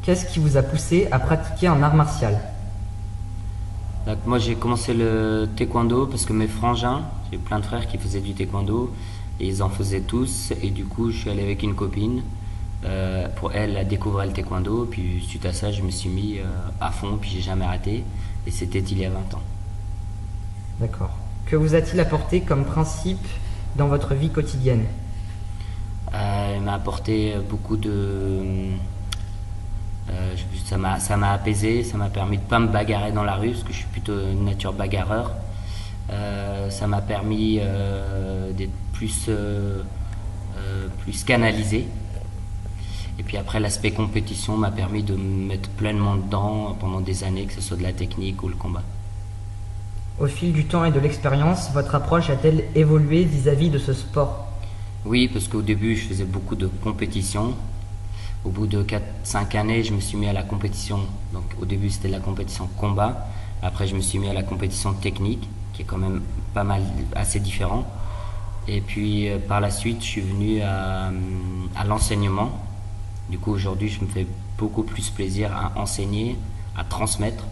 Qu'est-ce qui vous a poussé à pratiquer un art martial? Donc, moi j'ai commencé le taekwondo parce que mes frangins, j'ai plein de frères qui faisaient du taekwondo et ils en faisaient tous et du coup je suis allé avec une copine pour elle à découvrir le taekwondo puis suite à ça je me suis mis à fond puis j'ai jamais arrêté et c'était il y a 20 ans. D'accord. Que vous a-t-il apporté comme principe dans votre vie quotidienne? Elle m'a apporté beaucoup de ça m'a apaisé, ça m'a permis de pas me bagarrer dans la rue parce que je suis plutôt une nature bagarreur. Ça m'a permis d'être plus canalisé. Et puis après, l'aspect compétition m'a permis de me mettre pleinement dedans pendant des années, que ce soit de la technique ou le combat. Au fil du temps et de l'expérience, votre approche a-t-elle évolué vis-à-vis de ce sport? Oui, parce qu'au début, je faisais beaucoup de compétition. Au bout de 4 5 années, je me suis mis à la compétition. Donc au début, c'était la compétition combat. Après, je me suis mis à la compétition technique, qui est quand même pas mal, assez différent. Et puis par la suite, je suis venu à l'enseignement. Du coup, aujourd'hui, je me fais beaucoup plus plaisir à enseigner, à transmettre.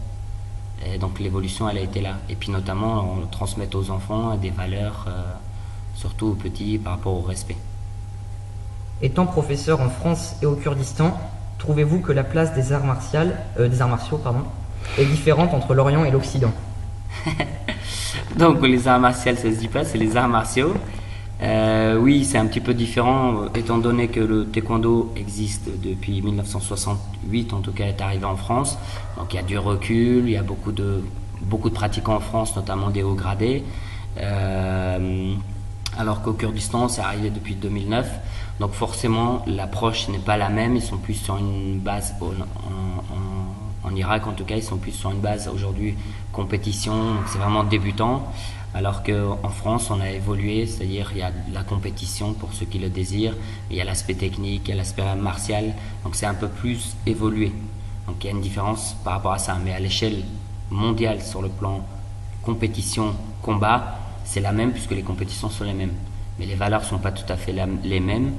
Et donc l'évolution, elle a été là. Et puis notamment, on transmet aux enfants des valeurs, surtout aux petits, par rapport au respect. Étant professeur en France et au Kurdistan, trouvez-vous que la place des arts martiaux, est différente entre l'Orient et l'Occident? Donc les arts martiaux, ça se dit pas, c'est les arts martiaux. Oui, c'est un petit peu différent, étant donné que le taekwondo existe depuis 1968, en tout cas est arrivé en France. Donc il y a du recul, il y a beaucoup de pratiquants en France, notamment des hauts gradés. Alors qu'au Kurdistan, c'est arrivé depuis 2009. Donc forcément, l'approche n'est pas la même. Ils sont plus sur une base, en Irak en tout cas, ils sont plus sur une base aujourd'hui compétition, donc c'est vraiment débutant. Alors qu'en France, on a évolué, c'est-à-dire il y a la compétition pour ceux qui le désirent, il y a l'aspect technique, il y a l'aspect martial, donc c'est un peu plus évolué. Donc il y a une différence par rapport à ça, mais à l'échelle mondiale, sur le plan compétition, combat, c'est la même puisque les compétitions sont les mêmes. Mais les valeurs ne sont pas tout à fait les mêmes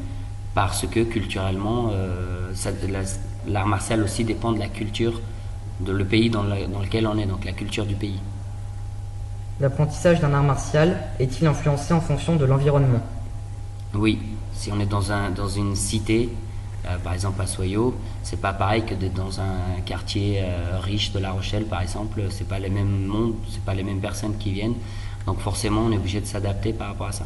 parce que culturellement, l'art martial aussi dépend de la culture, de le pays dans lequel on est, donc la culture du pays. L'apprentissage d'un art martial est-il influencé en fonction de l'environnement? Oui, si on est dans une cité, par exemple à Soyo, c'est pas pareil que d'être dans un quartier riche de La Rochelle, par exemple. C'est pas les mêmes mondes, c'est pas les mêmes personnes qui viennent. Donc forcément, on est obligé de s'adapter par rapport à ça.